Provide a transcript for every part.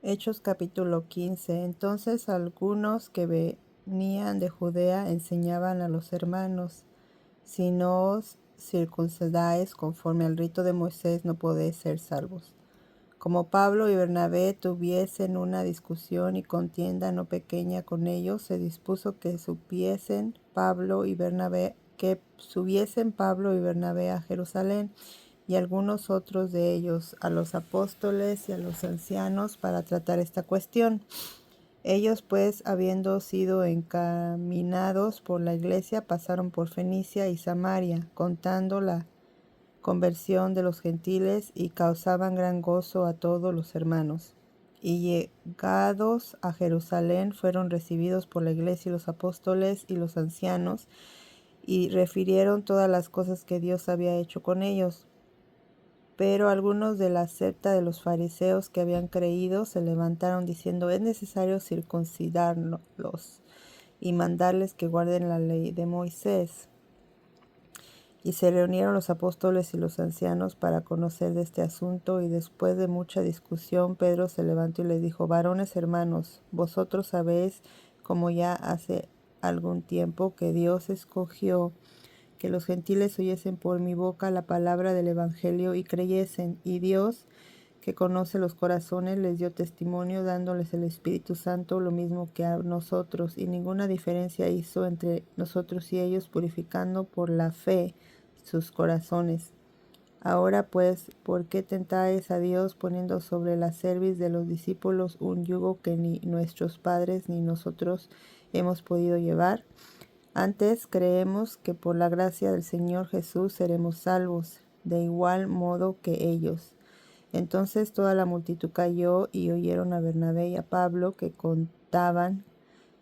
Hechos capítulo 15. Entonces algunos que venían de Judea enseñaban a los hermanos: si no os circuncidáis conforme al rito de Moisés, no podéis ser salvos. Como Pablo y Bernabé tuviesen una discusión y contienda no pequeña con ellos, se dispuso que subiesen Pablo y Bernabé a Jerusalén, y algunos otros de ellos a los apóstoles y a los ancianos, para tratar esta cuestión. Ellos pues, habiendo sido encaminados por la iglesia, pasaron por Fenicia y Samaria, contando la conversión de los gentiles, y causaban gran gozo a todos los hermanos. Y llegados a Jerusalén, fueron recibidos por la iglesia y los apóstoles y los ancianos, y refirieron todas las cosas que Dios había hecho con ellos. Pero algunos de la secta de los fariseos que habían creído se levantaron diciendo: es necesario circuncidarlos y mandarles que guarden la ley de Moisés. Y se reunieron los apóstoles y los ancianos para conocer de este asunto, y después de mucha discusión, Pedro se levantó y les dijo: varones hermanos, vosotros sabéis, como ya hace algún tiempo, que Dios escogió que los gentiles oyesen por mi boca la palabra del evangelio y creyesen. Y Dios, que conoce los corazones, les dio testimonio, dándoles el Espíritu Santo, lo mismo que a nosotros, y ninguna diferencia hizo entre nosotros y ellos, purificando por la fe sus corazones. Ahora pues, ¿por qué tentáis a Dios, poniendo sobre la cerviz de los discípulos un yugo que ni nuestros padres ni nosotros hemos podido llevar? Antes creemos que por la gracia del Señor Jesús seremos salvos, de igual modo que ellos. Entonces toda la multitud cayó y oyeron a Bernabé y a Pablo, que contaban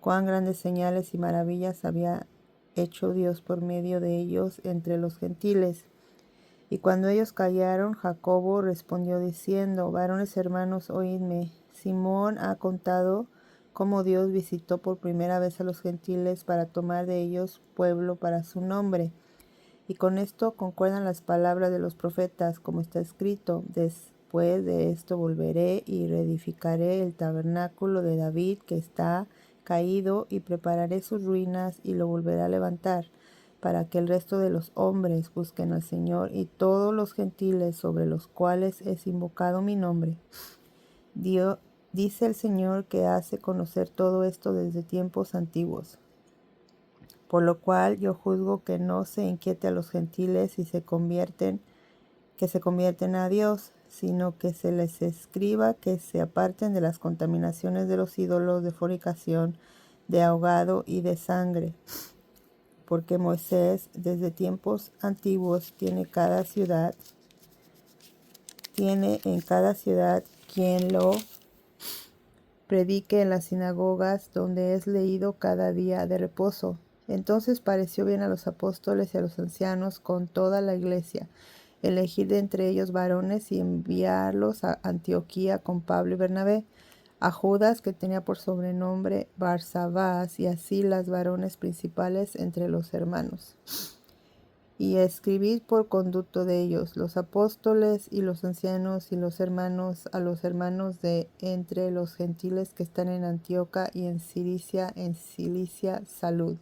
cuán grandes señales y maravillas había hecho Dios por medio de ellos entre los gentiles. Y cuando ellos callaron, Jacobo respondió diciendo: varones hermanos, oídme. Simón ha contado cómo Dios visitó por primera vez a los gentiles para tomar de ellos pueblo para su nombre. Y con esto concuerdan las palabras de los profetas, como está escrito: después de esto volveré y reedificaré el tabernáculo de David que está caído, y prepararé sus ruinas y lo volveré a levantar, para que el resto de los hombres busquen al Señor, y todos los gentiles sobre los cuales es invocado mi nombre. Dice el Señor, que hace conocer todo esto desde tiempos antiguos. Por lo cual yo juzgo que no se inquiete a los gentiles y que se convierten a Dios, sino que se les escriba que se aparten de las contaminaciones de los ídolos, de fornicación, de ahogado y de sangre. Porque Moisés desde tiempos antiguos tiene en cada ciudad quien lo predique en las sinagogas, donde es leído cada día de reposo. Entonces pareció bien a los apóstoles y a los ancianos con toda la iglesia elegir de entre ellos varones y enviarlos a Antioquía con Pablo y Bernabé, a Judas, que tenía por sobrenombre Barsabás, y a Silas, varones principales entre los hermanos. Y escribid por conducto de ellos, los apóstoles y los ancianos y los hermanos, a los hermanos de entre los gentiles que están en Antioquía y en Cilicia, salud.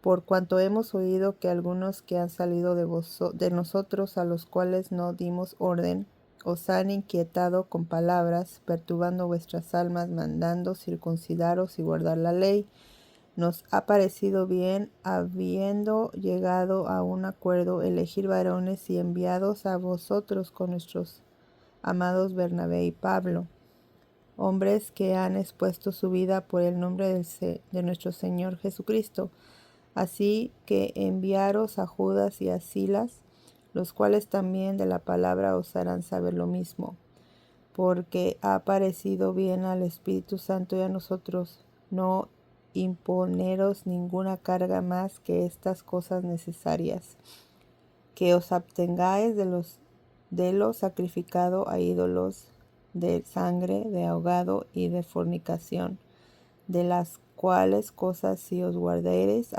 Por cuanto hemos oído que algunos que han salido de nosotros, a los cuales no dimos orden, os han inquietado con palabras, perturbando vuestras almas, mandando circuncidaros y guardar la ley. Nos ha parecido bien, habiendo llegado a un acuerdo, elegir varones y enviados a vosotros con nuestros amados Bernabé y Pablo, hombres que han expuesto su vida por el nombre de nuestro Señor Jesucristo. Así que enviaros a Judas y a Silas, los cuales también de la palabra os harán saber lo mismo, porque ha parecido bien al Espíritu Santo y a nosotros no imponeros ninguna carga más que estas cosas necesarias: que os abstengáis de lo sacrificado a ídolos, de sangre, de ahogado y de fornicación, de las cuales cosas si os guardaréis,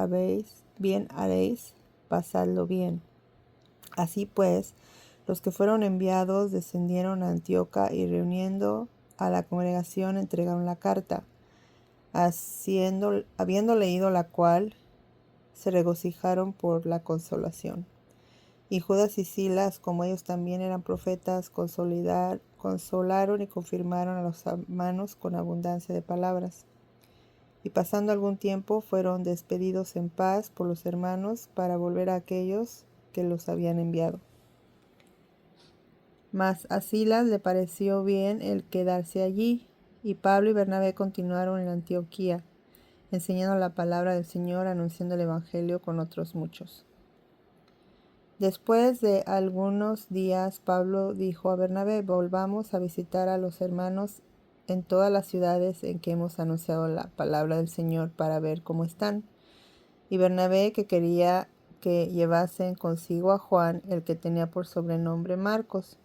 bien haréis, pasadlo bien. Así pues, los que fueron enviados descendieron a Antioquía, y reuniendo a la congregación entregaron la carta, habiendo leído la cual, se regocijaron por la consolación. Y Judas y Silas, como ellos también eran profetas, consolaron y confirmaron a los hermanos con abundancia de palabras. Y pasando algún tiempo fueron despedidos en paz por los hermanos para volver a aquellos que los habían enviado. Mas a Silas le pareció bien el quedarse allí, y Pablo y Bernabé continuaron en Antioquía, enseñando la palabra del Señor, anunciando el Evangelio con otros muchos. Después de algunos días, Pablo dijo a Bernabé: volvamos a visitar a los hermanos en todas las ciudades en que hemos anunciado la palabra del Señor para ver cómo están. Y Bernabé, que quería que llevasen consigo a Juan, el que tenía por sobrenombre Marcos.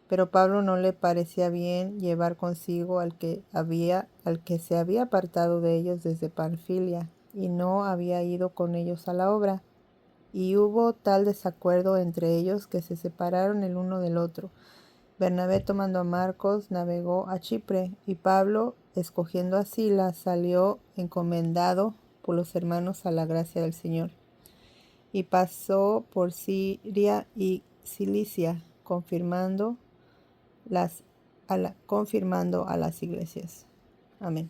Pero Pablo no le parecía bien llevar consigo al que se había apartado de ellos desde Panfilia, y no había ido con ellos a la obra. Y hubo tal desacuerdo entre ellos que se separaron el uno del otro. Bernabé, tomando a Marcos, navegó a Chipre, y Pablo, escogiendo a Silas, salió encomendado por los hermanos a la gracia del Señor. Y pasó por Siria y Cilicia, confirmando a las iglesias. Amén.